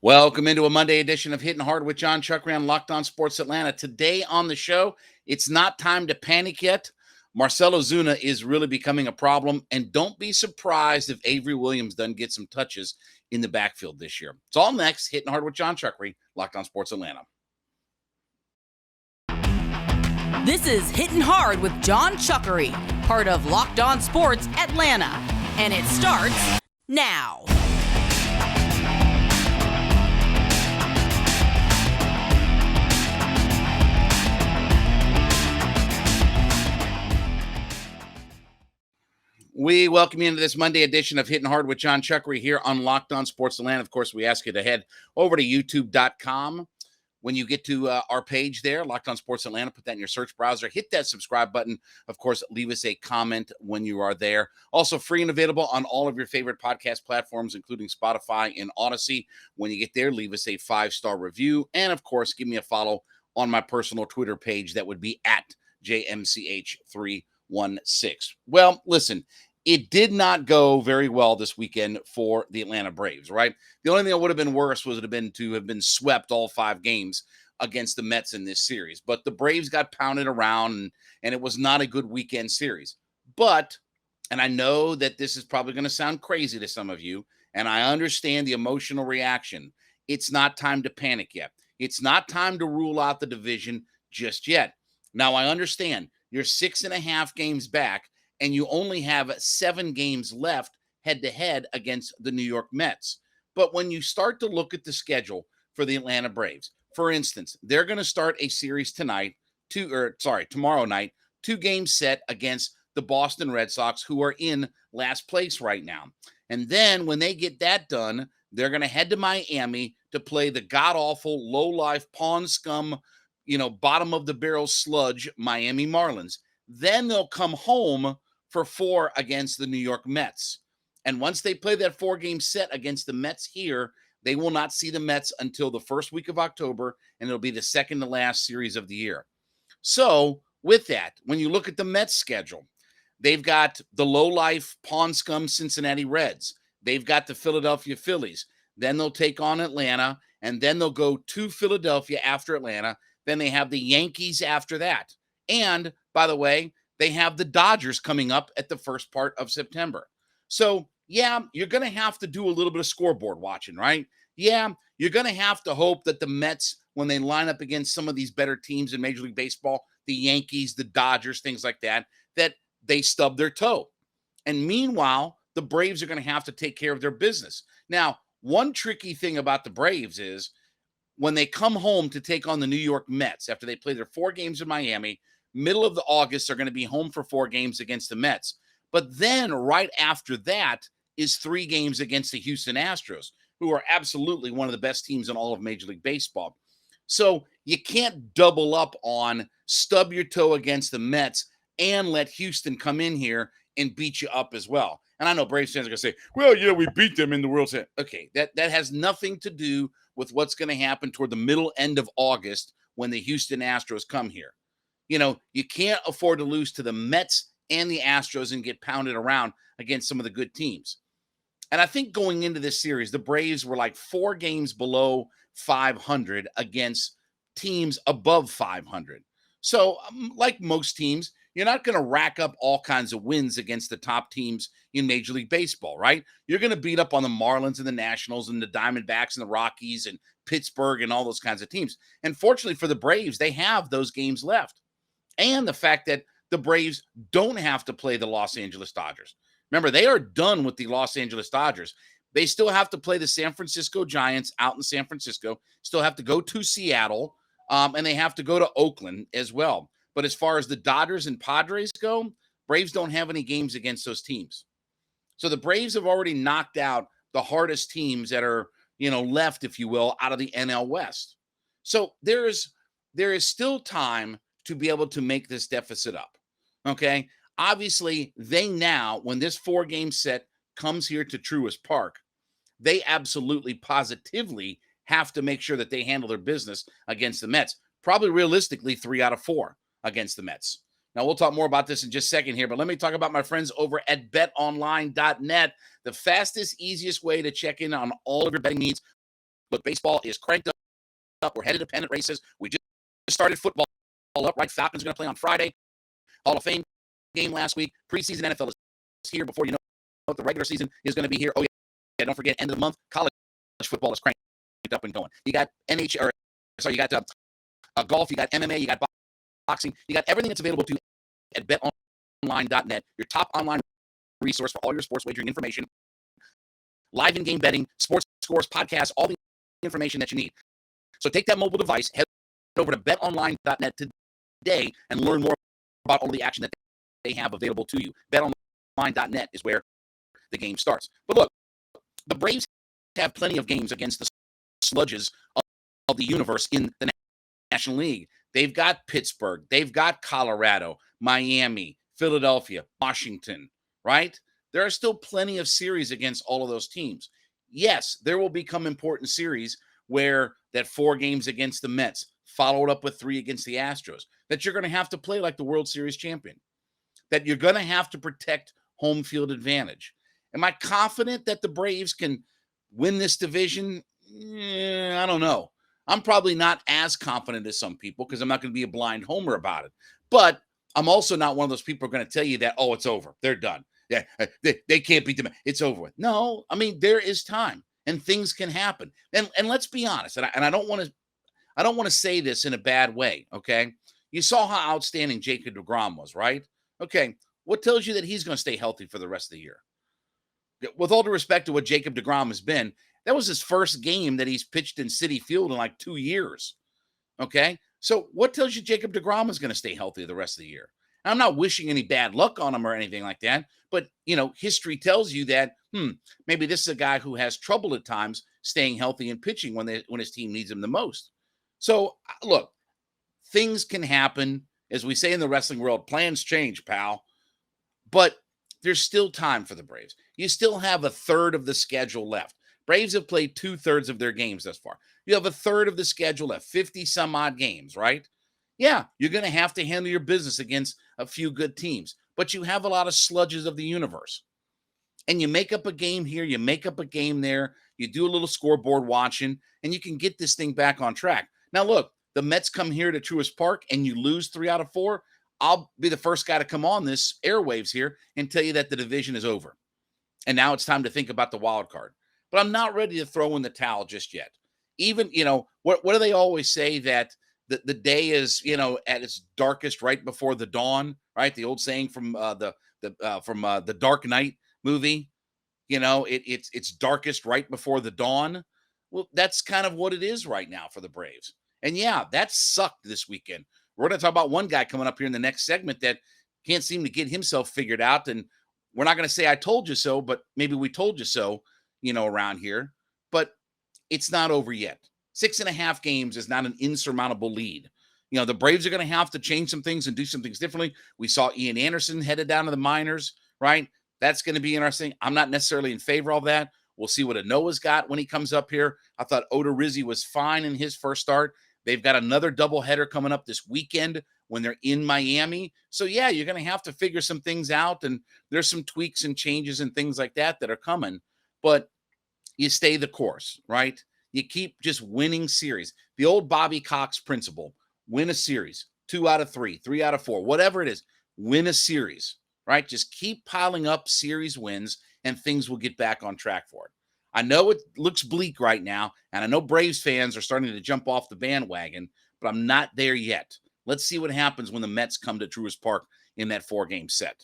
Welcome into a Monday edition of Hittin Hard with Jon Chuckery on Locked On Sports Atlanta. Today on the show, it's not time to panic yet. Marcell Ozuna is really becoming a problem, and don't be surprised if Avery Williams doesn't get some touches in the backfield this year. It's all next. Hittin Hard with Jon Chuckery, Locked On Sports Atlanta. This is Hittin Hard with Jon Chuckery, part of Locked On Sports Atlanta, and it starts now. We welcome you into this Monday edition of Hittin Hard with Jon Chuckery here on Locked On Sports Atlanta. Of course, we ask you to head over to youtube.com. When you get to our page there, Locked On Sports Atlanta, put that in your search browser. Hit that subscribe button. Of course, leave us a comment when you are there. Also free and available on all of your favorite podcast platforms, including Spotify and Odyssey. When you get there, leave us a 5-star review. And, of course, give me a follow on my personal Twitter page. That would be at JMCH316. Well, listen, it did not go very well this weekend for the Atlanta Braves, right? The only thing that would have been worse would have been to have been swept all 5 games against the Mets in this series. But the Braves got pounded around, and it was not a good weekend series. But, and I know that this is probably going to sound crazy to some of you, and I understand the emotional reaction. It's not time to panic yet. It's not time to rule out the division just yet. Now, I understand you're 6.5 games back, and you only have 7 games left head-to-head against the New York Mets. But when you start to look at the schedule for the Atlanta Braves, for instance, they're going to start a series tomorrow night, 2-game set against the Boston Red Sox, who are in last place right now. And then when they get that done, they're going to head to Miami to play the god-awful, low-life, pawn scum, bottom-of-the-barrel sludge Miami Marlins. Then they'll come home for 4 against the New York Mets. And once they play that 4-game set against the Mets here, they will not see the Mets until the first week of October, and it'll be the second to last series of the year. So with that, when you look at the Mets schedule, they've got the low-life, pawn scum Cincinnati Reds. They've got the Philadelphia Phillies. Then they'll take on Atlanta, and then they'll go to Philadelphia after Atlanta. Then they have the Yankees after that. And, by the way, they have the Dodgers coming up at the first part of September. So, yeah, you're going to have to do a little bit of scoreboard watching, right? Yeah, you're going to have to hope that the Mets, when they line up against some of these better teams in Major League Baseball, the Yankees, the Dodgers, things like that, that they stub their toe. And meanwhile, the Braves are going to have to take care of their business. Now, one tricky thing about the Braves is when they come home to take on the New York Mets after they play their 4 games in Miami, middle of August, they're going to be home for 4 games against the Mets. But then right after that is 3 games against the Houston Astros, who are absolutely one of the best teams in all of Major League Baseball. So you can't double up on stub your toe against the Mets and let Houston come in here and beat you up as well. And I know Braves fans are going to say, well, yeah, we beat them in the World Series. Okay, that has nothing to do with what's going to happen toward the middle end of August when the Houston Astros come here. You can't afford to lose to the Mets and the Astros and get pounded around against some of the good teams. And I think going into this series, the Braves were like 4 games below 500 against teams above 500. So like most teams, you're not going to rack up all kinds of wins against the top teams in Major League Baseball, right? You're going to beat up on the Marlins and the Nationals and the Diamondbacks and the Rockies and Pittsburgh and all those kinds of teams. And fortunately for the Braves, they have those games left. And the fact that the Braves don't have to play the Los Angeles Dodgers. Remember, they are done with the Los Angeles Dodgers. They still have to play the San Francisco Giants out in San Francisco, still have to go to Seattle, and they have to go to Oakland as well. But as far as the Dodgers and Padres go, Braves don't have any games against those teams. So the Braves have already knocked out the hardest teams that are, left, if you will, out of the NL West. So there is still time to be able to make this deficit up. Okay. Obviously, they now, when this 4-game set comes here to Truist Park, they absolutely positively have to make sure that they handle their business against the Mets. Probably realistically 3 out of 4 against the Mets. Now, we'll talk more about this in just a second here, but let me talk about my friends over at betonline.net, the fastest, easiest way to check in on all of your betting needs Look, baseball is cranked up. We're headed to pennant races. We just started football up, right? Falcons are going to play on Friday. Hall of Fame game last week. Preseason NFL is here before you know what the regular season is going to be here. Oh, yeah, don't forget, end of the month, college football is cranked up and going. You got you got golf, you got MMA, you got boxing, you got everything that's available to you at betonline.net, your top online resource for all your sports wagering information, live in-game betting, sports scores, podcasts, all the information that you need. So take that mobile device, head over to betonline.net today and learn more about all the action that they have available to you. BetOnline.net is where the game starts. But look, the Braves have plenty of games against the sludges of the universe in the National League. They've got Pittsburgh. They've got Colorado, Miami, Philadelphia, Washington, right? There are still plenty of series against all of those teams. Yes, there will become important series where that 4 games against the Mets, followed up with 3 against the Astros, that you're going to have to play like the World Series champion, that you're going to have to protect home field advantage. Am I confident that the Braves can win this division? I don't know. I'm probably not as confident as some people because I'm not going to be a blind homer about it. But I'm also not one of those people who are going to tell you that, oh, it's over. They're done. Yeah, they can't beat them. It's over with. No, I mean, there is time and things can happen. And let's be honest, and I don't want to say this in a bad way, okay? You saw how outstanding Jacob deGrom was, right? Okay, what tells you that he's going to stay healthy for the rest of the year? With all due respect to what Jacob deGrom has been, that was his first game that he's pitched in Citi Field in like 2 years, okay? So what tells you Jacob deGrom is going to stay healthy the rest of the year? I'm not wishing any bad luck on him or anything like that, but, you know, history tells you that, maybe this is a guy who has trouble at times staying healthy and pitching when his team needs him the most. So, look, things can happen. As we say in the wrestling world, plans change, pal. But there's still time for the Braves. You still have a third of the schedule left. Braves have played 2/3 of their games thus far. You have a third of the schedule left, 50-some-odd games, right? Yeah, you're going to have to handle your business against a few good teams. But you have a lot of sludges of the universe. And you make up a game here, you make up a game there, you do a little scoreboard watching, and you can get this thing back on track. Now, look, the Mets come here to Truist Park and you lose 3 out of 4. I'll be the first guy to come on this airwaves here and tell you that the division is over. And now it's time to think about the wild card. But I'm not ready to throw in the towel just yet. Even, you know, what do they always say, that the day is, you know, at its darkest right before the dawn, right? The old saying from the Dark Knight movie, you know, it's darkest right before the dawn. Well, that's kind of what it is right now for the Braves. And yeah, that sucked this weekend. We're going to talk about one guy coming up here in the next segment that can't seem to get himself figured out. And we're not going to say I told you so, but maybe we told you so, you know, around here. But it's not over yet. 6.5 games is not an insurmountable lead. You know, the Braves are going to have to change some things and do some things differently. We saw Ian Anderson headed down to the minors, right? That's going to be interesting. I'm not necessarily in favor of that. We'll see what Anoa's got when he comes up here. I thought Odorizzi was fine in his first start. They've got another doubleheader coming up this weekend when they're in Miami. So, yeah, you're going to have to figure some things out, and there's some tweaks and changes and things like that are coming. But you stay the course, right? You keep just winning series. The old Bobby Cox principle: win a series, 2 out of 3, 3 out of 4, whatever it is, win a series, right? Just keep piling up series wins, and things will get back on track for it. I know it looks bleak right now, and I know Braves fans are starting to jump off the bandwagon, but I'm not there yet. Let's see what happens when the Mets come to Truist Park in that 4-game set.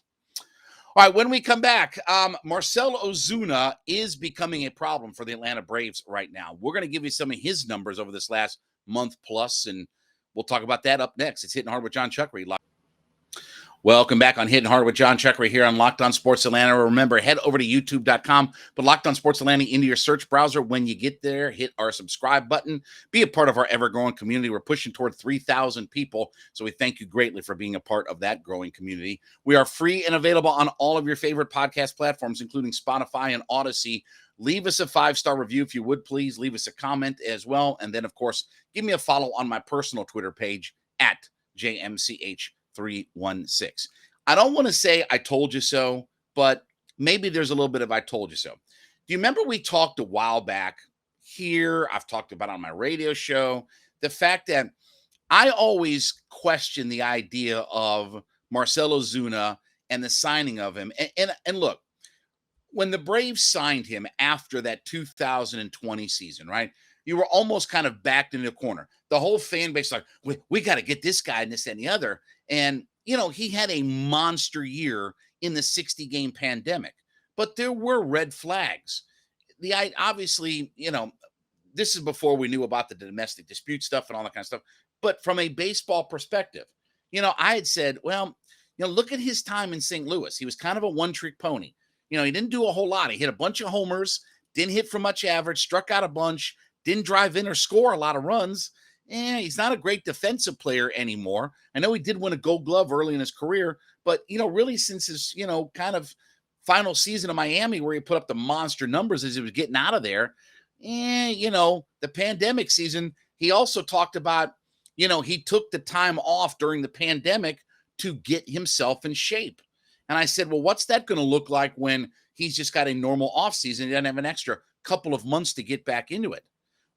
All right, when we come back, Marcell Ozuna is becoming a problem for the Atlanta Braves right now. We're going to give you some of his numbers over this last month plus, and we'll talk about that up next. It's Hittin' Hard with Jon Chuckery. Welcome back on Hittin' Hard with Jon Chuckery here on Locked On Sports Atlanta. Remember, head over to youtube.com, but Locked On Sports Atlanta into your search browser. When you get there, hit our subscribe button. Be a part of our ever-growing community. We're pushing toward 3,000 people, so we thank you greatly for being a part of that growing community. We are free and available on all of your favorite podcast platforms, including Spotify and Odyssey. Leave us a 5-star review if you would, please. Leave us a comment as well. And then, of course, give me a follow on my personal Twitter page at JMCH316. I don't want to say I told you so, but maybe there's a little bit of I told you so. Do you remember we talked a while back here. I've talked about it on my radio show. The fact that I always question the idea of Marcell Ozuna and the signing of him. And look, when the Braves signed him after that 2020 season, right? You were almost kind of backed into a corner. The whole fan base like, we got to get this guy and this and the other. And, he had a monster year in the 60-game pandemic. But there were red flags. Obviously, this is before we knew about the domestic dispute stuff and all that kind of stuff. But from a baseball perspective, I had said, well, look at his time in St. Louis. He was kind of a one-trick pony. He didn't do a whole lot. He hit a bunch of homers, didn't hit for much average, struck out a bunch, didn't drive in or score a lot of runs. He's not a great defensive player anymore. I know he did win a Gold Glove early in his career, but, really since his, kind of final season of Miami where he put up the monster numbers as he was getting out of there, the pandemic season, he also talked about, he took the time off during the pandemic to get himself in shape. And I said, well, what's that going to look like when he's just got a normal offseason? He doesn't have an extra couple of months to get back into it.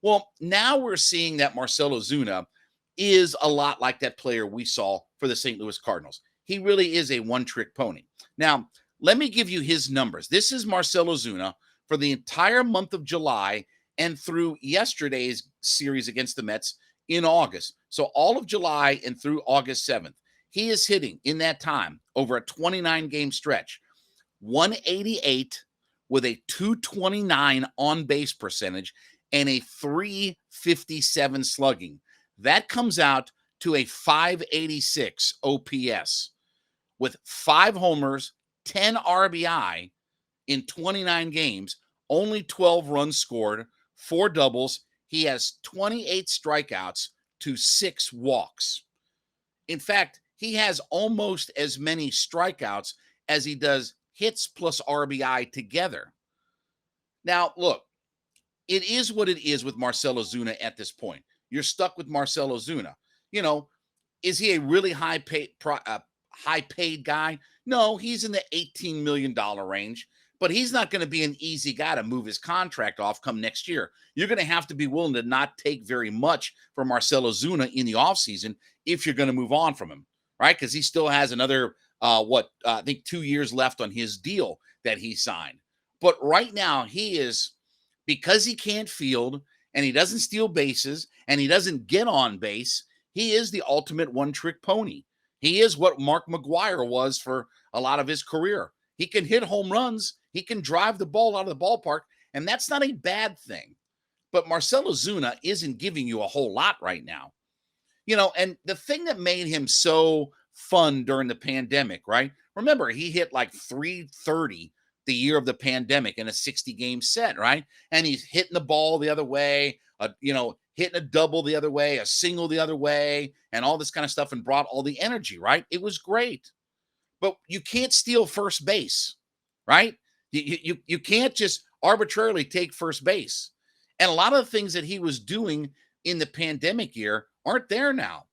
Well, now we're seeing that Marcell Ozuna is a lot like that player we saw for the St. Louis Cardinals. He really is a one-trick pony. Now, let me give you his numbers. This is Marcell Ozuna for the entire month of July and through yesterday's series against the Mets in August. So all of July and through August 7th. He is hitting in that time over a 29-game stretch, 188 with a 229 on-base percentage and a 357 slugging. That comes out to a 586 OPS with 5 homers, 10 RBI in 29 games, only 12 runs scored, 4 doubles. He has 28 strikeouts to 6 walks. In fact, he has almost as many strikeouts as he does hits plus RBI together. Now, look, it is what it is with Marcell Ozuna at this point. You're stuck with Marcell Ozuna. Is he a really high-paid guy? No, he's in the $18 million range, but he's not going to be an easy guy to move his contract off come next year. You're going to have to be willing to not take very much for Marcell Ozuna in the offseason if you're going to move on from him. Right? Because he still has another, I think 2 years left on his deal that he signed. But right now, he is, because he can't field and he doesn't steal bases and he doesn't get on base, he is the ultimate one-trick pony. He is what Mark McGwire was for a lot of his career. He can hit home runs. He can drive the ball out of the ballpark, and that's not a bad thing. But Marcell Ozuna isn't giving you a whole lot right now. And the thing that made him so fun during the pandemic, right? Remember, he hit like 330 the year of the pandemic in a 60-game set, right? And he's hitting the ball the other way, hitting a double the other way, a single the other way, and all this kind of stuff, and brought all the energy, right? It was great. But you can't steal first base, right? You can't just arbitrarily take first base. And a lot of the things that he was doing in the pandemic year aren't there now.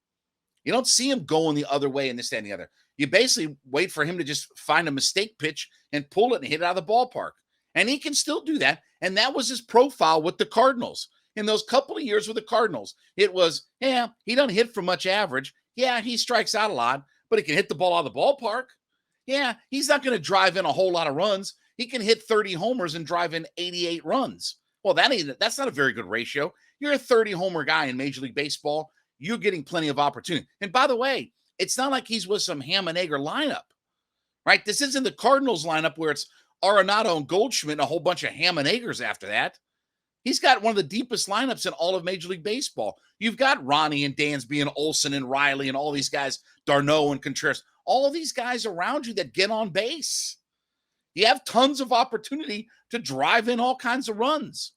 You don't see him going the other way and this, that, and the other. You basically wait for him to just find a mistake pitch and pull it and hit it out of the ballpark. And he can still do that. And that was his profile with the Cardinals. In those couple of years with the Cardinals, it was, he doesn't hit for much average. Yeah, he strikes out a lot, but he can hit the ball out of the ballpark. Yeah, he's not going to drive in a whole lot of runs. He can hit 30 homers and drive in 88 runs. Well, that's not a very good ratio. You're a 30 homer guy in Major League Baseball. You're getting plenty of opportunity. And by the way, it's not like he's with some ham and egg lineup, right? This isn't the Cardinals lineup where it's Arenado and Goldschmidt and a whole bunch of ham and eggers after that. He's got one of the deepest lineups in all of Major League Baseball. You've got Ronnie and Dansby and Olsen and Riley and all these guys, Darno and Contreras, all these guys around you that get on base. You have tons of opportunity to drive in all kinds of runs.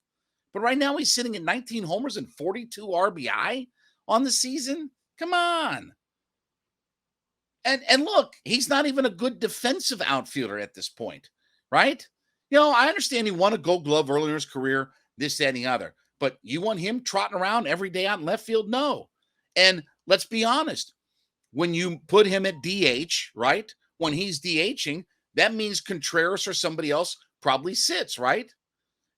But right now he's sitting at 19 homers and 42 RBI on the season. Come on. And look, he's not even a good defensive outfielder at this point, right? I understand he won a Gold Glove earlier in his career, this, that, and the other. But you want him trotting around every day out in left field? No. And let's be honest. When you put him at DH, right? When he's DHing, that means Contreras or somebody else probably sits, right?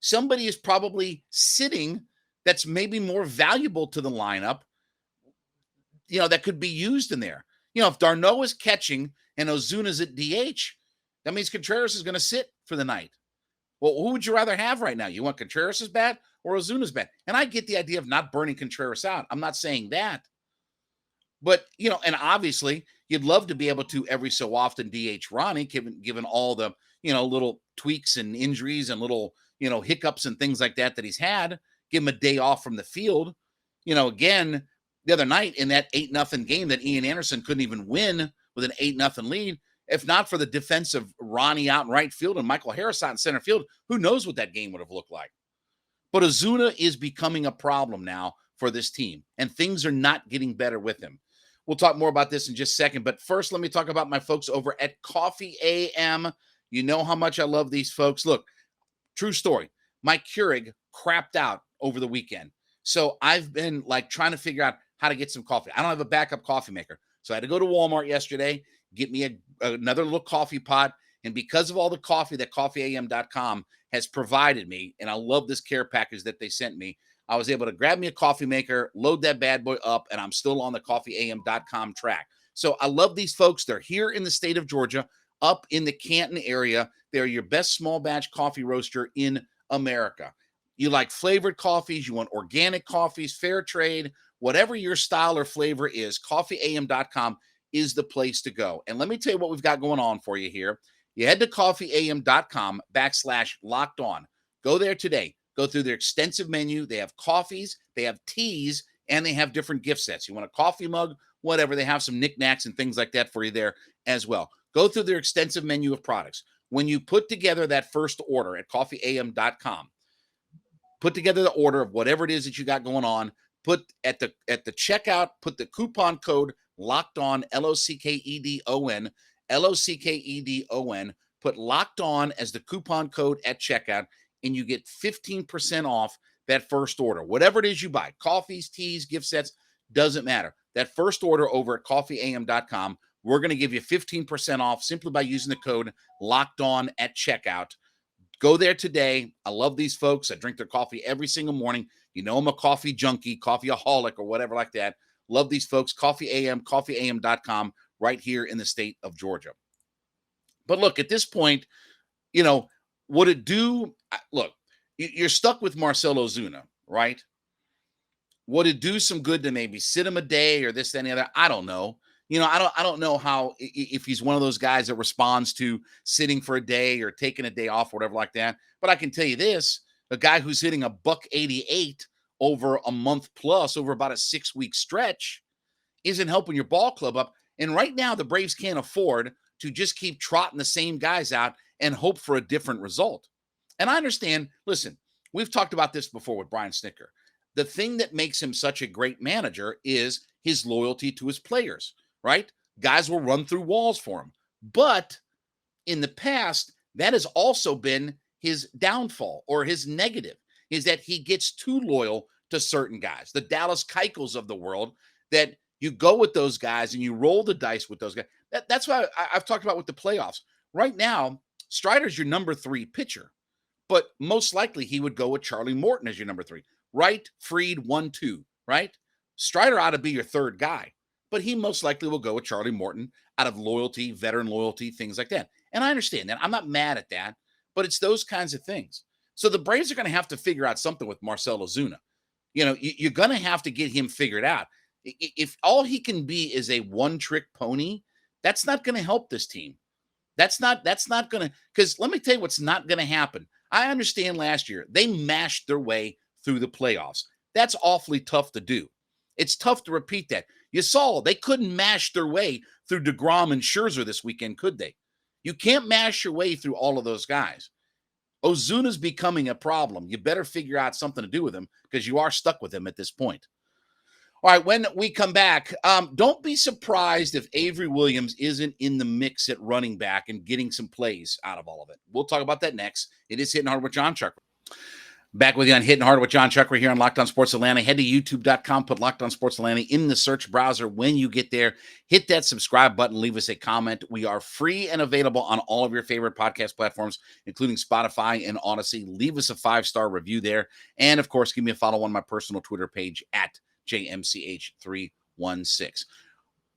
somebody is probably sitting that's maybe more valuable to the lineup, that could be used in there. If Darno is catching and Ozuna's at DH, that means Contreras is going to sit for the night. Well, who would you rather have right now? You want Contreras' bat or Ozuna's bat? And I get the idea of not burning Contreras out. I'm not saying that. But, and obviously you'd love to be able to every so often DH Ronnie, given all the, little tweaks and injuries and little, hiccups and things like that he's had. Give him a day off from the field. Again, the other night in that 8-0 game that Ian Anderson couldn't even win with an 8-0 lead, if not for the defense of Ronnie out in right field and Michael Harris out in center field, who knows what that game would have looked like. But Ozuna is becoming a problem now for this team, and things are not getting better with him. We'll talk more about this in just a second, but first let me talk about my folks over at Coffee AM. You know how much I love these folks. Look, true story. My Keurig crapped out over the weekend. So I've been trying to figure out how to get some coffee. I don't have a backup coffee maker. So I had to go to Walmart yesterday, get me another little coffee pot. And because of all the coffee that coffeeam.com has provided me, and I love this care package that they sent me, I was able to grab me a coffee maker, load that bad boy up, and I'm still on the coffeeam.com track. So I love these folks. They're here in the state of Georgia, up in the Canton area. They're your best small batch coffee roaster in America. You like flavored coffees, you want organic coffees, fair trade, whatever your style or flavor is, coffeeam.com is the place to go. And let me tell you what we've got going on for you here. You head to coffeeam.com/locked on. Go there today. Go through their extensive menu. They have coffees, they have teas, and they have different gift sets. You want a coffee mug, whatever. They have some knickknacks and things like that for you there as well. Go through their extensive menu of products. When you put together that first order at coffeeam.com, put together the order of whatever it is that you got going on, put at the checkout, put the coupon code locked on, LOCKEDON, LOCKEDON, put locked on as the coupon code at checkout, and you get 15% off that first order. Whatever it is you buy, coffees, teas, gift sets, doesn't matter. That first order over at coffeeam.com, we're going to give you 15% off simply by using the code locked on at checkout. Go there today. I love these folks. I drink their coffee every single morning. You know I'm a coffee junkie, coffeeaholic, or whatever like that. Love these folks. coffeeam.com, right here in the state of Georgia. But look, at this point, would it do? Look, you're stuck with Marcell Ozuna, right? Would it do some good to maybe sit him a day or this, that, and the other? I don't know. I don't know how, if he's one of those guys that responds to sitting for a day or taking a day off or whatever like that. But I can tell you this, a guy who's hitting a $188 over a month plus, over about a 6-week stretch, isn't helping your ball club up. And right now, the Braves can't afford to just keep trotting the same guys out and hope for a different result. And I understand, listen, we've talked about this before with Brian Snitker. The thing that makes him such a great manager is his loyalty to his players, right? Guys will run through walls for him. But in the past, that has also been his downfall or his negative, is that he gets too loyal to certain guys. The Dallas Keuchels of the world, that you go with those guys and you roll the dice with those guys. That's why I've talked about with the playoffs. Right now, Strider's your number 3 pitcher, but most likely he would go with Charlie Morton as your number 3. Wright, Fried, 1-2, right? Strider ought to be your third guy, but he most likely will go with Charlie Morton out of loyalty, veteran loyalty, things like that. And I understand that. I'm not mad at that, but it's those kinds of things. So the Braves are going to have to figure out something with Marcell Ozuna. You're going to have to get him figured out. If all he can be is a one-trick pony, that's not going to help this team. That's not going to, because let me tell you what's not going to happen. I understand last year they mashed their way through the playoffs. That's awfully tough to do. It's tough to repeat that. You saw they couldn't mash their way through DeGrom and Scherzer this weekend, could they? You can't mash your way through all of those guys. Ozuna's becoming a problem. You better figure out something to do with him because you are stuck with him at this point. All right, when we come back, don't be surprised if Avery Williams isn't in the mix at running back and getting some plays out of all of it. We'll talk about that next. It is Hittin' Hard with Jon Chuckery. Back with you on Hittin Hard with Jon Chuckery here on Locked On Sports Atlanta. Head to youtube.com, put Locked On Sports Atlanta in the search browser. When you get there, hit that subscribe button, leave us a comment. We are free and available on all of your favorite podcast platforms, including Spotify and Odyssey. Leave us a 5-star review there. And, of course, give me a follow on my personal Twitter page at JMCH316.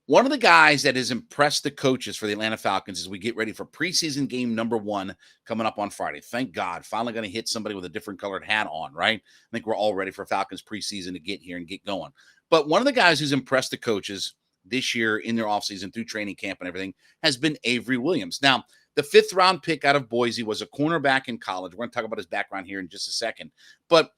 One of the guys that has impressed the coaches for the Atlanta Falcons as we get ready for preseason game number 1 coming up on Friday. Thank God, finally going to hit somebody with a different colored hat on, right? I think we're all ready for Falcons preseason to get here and get going. But one of the guys who's impressed the coaches this year in their offseason through training camp and everything has been Avery Williams. Now, the 5th-round pick out of Boise was a cornerback in college. We're going to talk about his background here in just a second. But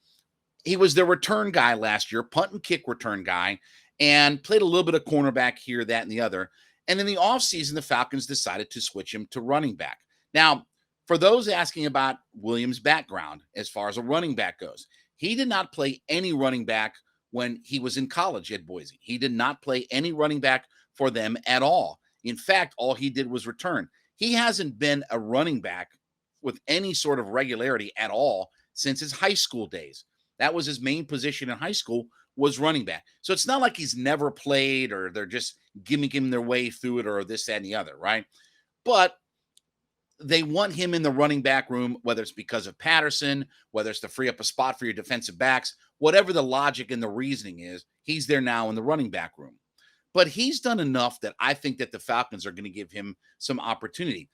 he was the return guy last year, punt and kick return guy, and played a little bit of cornerback here, that, and the other. And in the offseason, the Falcons decided to switch him to running back. Now, for those asking about Williams' background as far as a running back goes, he did not play any running back when he was in college at Boise. He did not play any running back for them at all. In fact, all he did was return. He hasn't been a running back with any sort of regularity at all since his high school days. That was his main position in high school, was running back. So it's not like he's never played or they're just giving him their way through it or this, that, and the other, right? But they want him in the running back room, whether it's because of Patterson, whether it's to free up a spot for your defensive backs, whatever the logic and the reasoning is, he's there now in the running back room. But he's done enough that I think that the Falcons are going to give him some opportunity.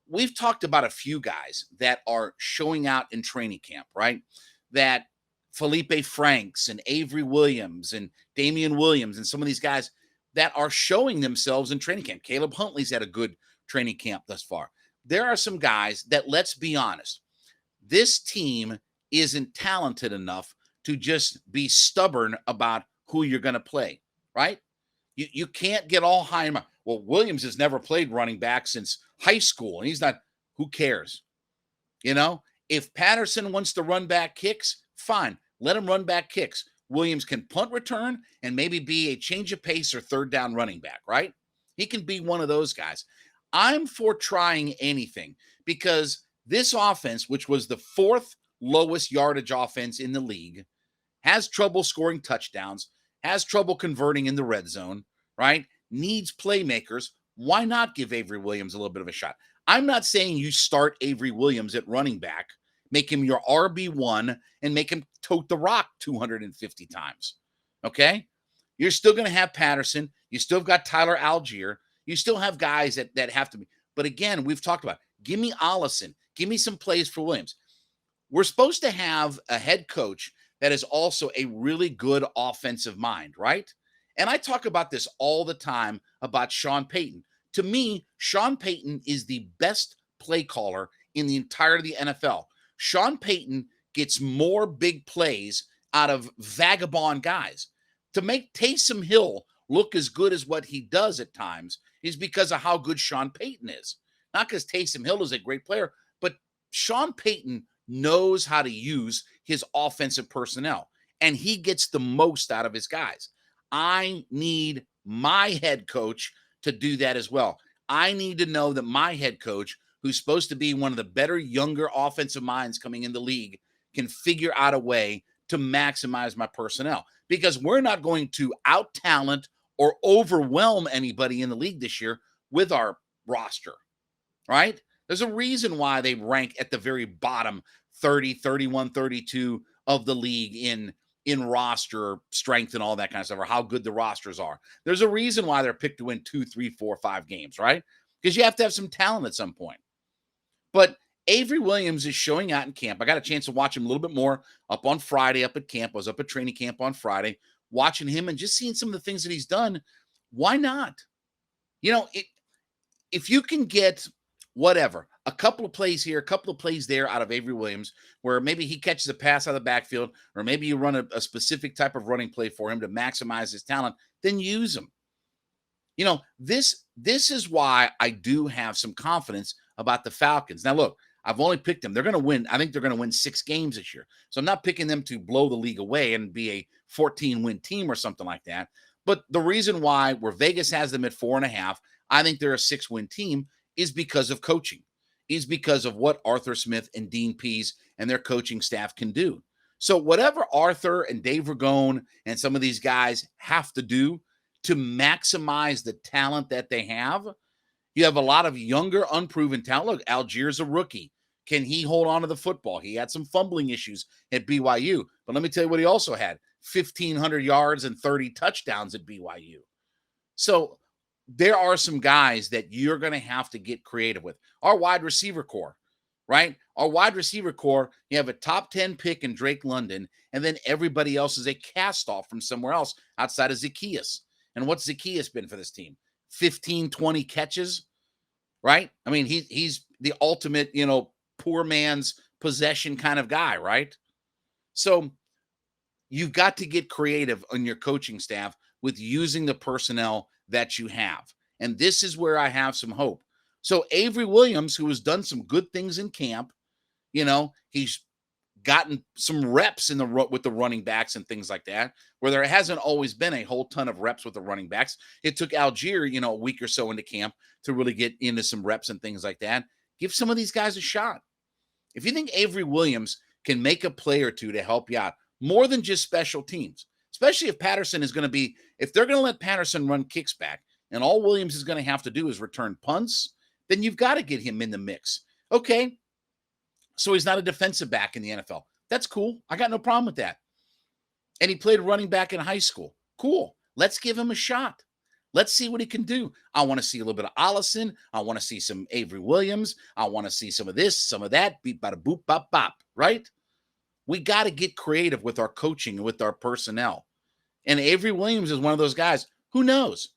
We've talked about a few guys that are showing out in training camp, right? That Felipe Franks and Avery Williams and Damian Williams and some of these guys that are showing themselves in training camp. Caleb Huntley's had a good training camp thus far. There are some guys that, let's be honest, this team isn't talented enough to just be stubborn about who you're going to play, right? You can't get all high and well, Williams has never played running back since high school, and he's not, who cares? You know, if Patterson wants to run back kicks, fine. Let him run back kicks. Williams can punt return and maybe be a change of pace or third down running back, right? He can be one of those guys. I'm for trying anything because this offense, which was the 4th lowest yardage offense in the league, has trouble scoring touchdowns, has trouble converting in the red zone, right? Needs playmakers. Why not give Avery Williams a little bit of a shot? I'm not saying you start Avery Williams at running back, make him your RB1, and make him tote the rock 250 times, okay? You're still going to have Patterson. You still have got Tyler Algier. You still have guys that have to be. But again, we've talked about, give me Allison. Give me some plays for Williams. We're supposed to have a head coach that is also a really good offensive mind, right? And I talk about this all the time about Sean Payton. To me, Sean Payton is the best play caller in the entirety of the NFL. Sean Payton gets more big plays out of vagabond guys. To make Taysom Hill look as good as what he does at times is because of how good Sean Payton is. Not because Taysom Hill is a great player, but Sean Payton knows how to use his offensive personnel, and he gets the most out of his guys. I need my head coach to do that as well. I need to know that my head coach, who's supposed to be one of the better younger offensive minds coming in the league, can figure out a way to maximize my personnel, because we're not going to out-talent or overwhelm anybody in the league this year with our roster, right? There's a reason why they rank at the very bottom 30, 31, 32 of the league in roster strength and all that kind of stuff, or how good the rosters are. There's a reason why they're picked to win 2, 3, 4, 5 games, right? Because you have to have some talent at some point. But Avery Williams is showing out in camp. I got a chance to watch him a little bit more up on Friday, up at camp. I was up at training camp on Friday, watching him and just seeing some of the things that he's done. Why not? You know, if you can get whatever, a couple of plays here, a couple of plays there out of Avery Williams, where maybe he catches a pass out of the backfield, or maybe you run a specific type of running play for him to maximize his talent, then use him. You know, this is why I do have some confidence about the Falcons. Now, look, I've only picked them. They're going to win. I think they're going to win 6 games this year. So I'm not picking them to blow the league away and be a 14-win team or something like that. But the reason why where Vegas has them at 4.5, I think they're a 6-win team, is because of coaching, is because of what Arthur Smith and Dean Pease and their coaching staff can do. So whatever Arthur and Dave Ragone and some of these guys have to do to maximize the talent that they have, you have a lot of younger, unproven talent. Look, Algiers a rookie. Can he hold on to the football? He had some fumbling issues at BYU. But let me tell you what he also had. 1,500 yards and 30 touchdowns at BYU. So there are some guys that you're going to have to get creative with. Our wide receiver core, right? Our wide receiver core, you have a top 10 pick in Drake London, and then everybody else is a cast-off from somewhere else outside of Zacchaeus. And what's Zacchaeus been for this team? 15, 20 catches, right? I mean, he's the ultimate, poor man's possession kind of guy, right? So you've got to get creative on your coaching staff with using the personnel that you have. And this is where I have some hope. So Avery Williams, who has done some good things in camp, he's gotten some reps with the running backs and things like that, where there hasn't always been a whole ton of reps with the running backs. It took Algier, a week or so into camp to really get into some reps and things like that. Give some of these guys a shot. If you think Avery Williams can make a play or two to help you out, more than just special teams, especially if Patterson is going to be, if they're going to let Patterson run kicks back and all Williams is going to have to do is return punts, then you've got to get him in the mix. Okay, so he's not a defensive back in the NFL. That's cool. I got no problem with that. And he played running back in high school. Cool. Let's give him a shot. Let's see what he can do. I want to see a little bit of Allison. I want to see some Avery Williams. I want to see some of this, some of that. Beep, bada, boop, bop, bop, right? We got to get creative with our coaching and with our personnel. And Avery Williams is one of those guys. Who knows?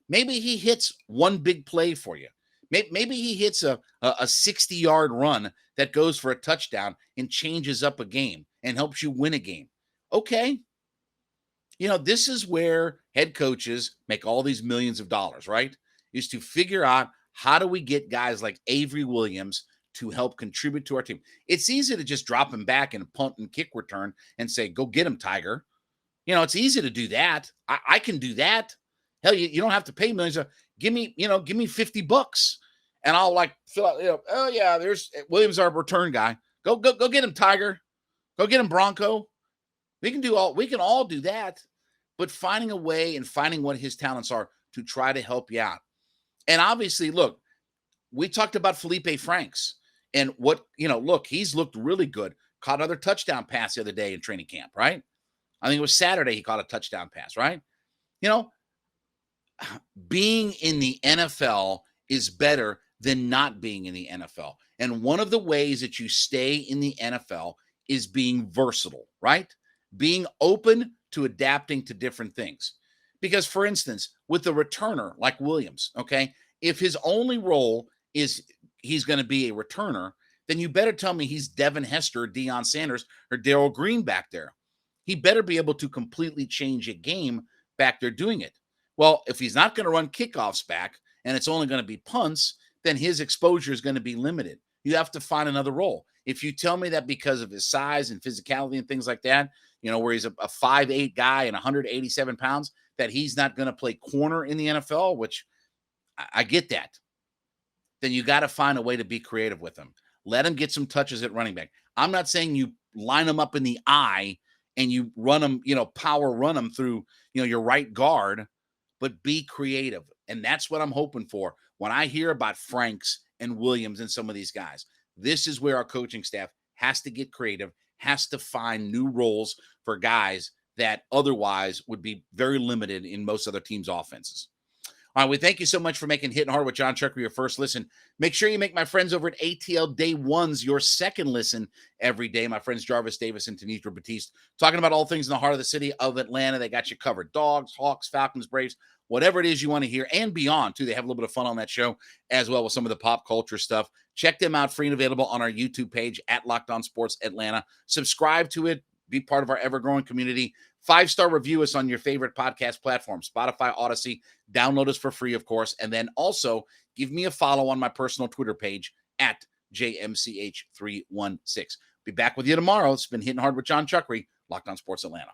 Maybe he hits one big play for you. Maybe he hits a 60-yard run that goes for a touchdown and changes up a game and helps you win a game. Okay. This is where head coaches make all these millions of dollars, right? Is to figure out how do we get guys like Avery Williams to help contribute to our team. It's easy to just drop him back in a punt and kick return and say, go get him, Tiger. It's easy to do that. I can do that. Hell, you don't have to pay millions. Give me $50 and I'll fill out, oh yeah, there's Williams, our return guy. Go get him, Tiger. Go get him, Bronco. We can all do that, but finding a way and finding what his talents are to try to help you out. And obviously, look, we talked about Felipe Franks and he's looked really good. Caught another touchdown pass the other day in training camp, right? I think it was Saturday he caught a touchdown pass, right? Being in the NFL is better than not being in the NFL. And one of the ways that you stay in the NFL is being versatile, right? Being open to adapting to different things. Because, for instance, with a returner like Williams, okay, if his only role is he's going to be a returner, then you better tell me he's Devin Hester, Deion Sanders, or Darrell Green back there. He better be able to completely change a game back there doing it. Well, if he's not going to run kickoffs back and it's only going to be punts, then his exposure is going to be limited. You have to find another role. If you tell me that because of his size and physicality and things like that, where he's a 5'8" guy and 187 pounds, that he's not going to play corner in the NFL, which I get that, then you got to find a way to be creative with him. Let him get some touches at running back. I'm not saying you line him up in the eye and you run him, power run him through, your right guard, but be creative. And that's what I'm hoping for when I hear about Franks and Williams and some of these guys. This is where our coaching staff has to get creative, has to find new roles for guys that otherwise would be very limited in most other teams' offenses. All right, we thank you so much for making Hittin' Hard with Jon Chuckery your first listen. Make sure you make my friends over at ATL Day Ones your second listen every day. My friends Jarvis Davis and Tanitra Batiste talking about all things in the heart of the city of Atlanta. They got you covered. Dogs, Hawks, Falcons, Braves, whatever it is you want to hear and beyond, too. They have a little bit of fun on that show as well with some of the pop culture stuff. Check them out free and available on our YouTube page at Locked On Sports Atlanta. Subscribe to it. Be part of our ever-growing community. 5-star review us on your favorite podcast platform, Spotify, Odyssey. Download us for free, of course. And then also give me a follow on my personal Twitter page at JMCH316. Be back with you tomorrow. It's been Hittin' Hard with Jon Chuckery, Locked On Sports Atlanta.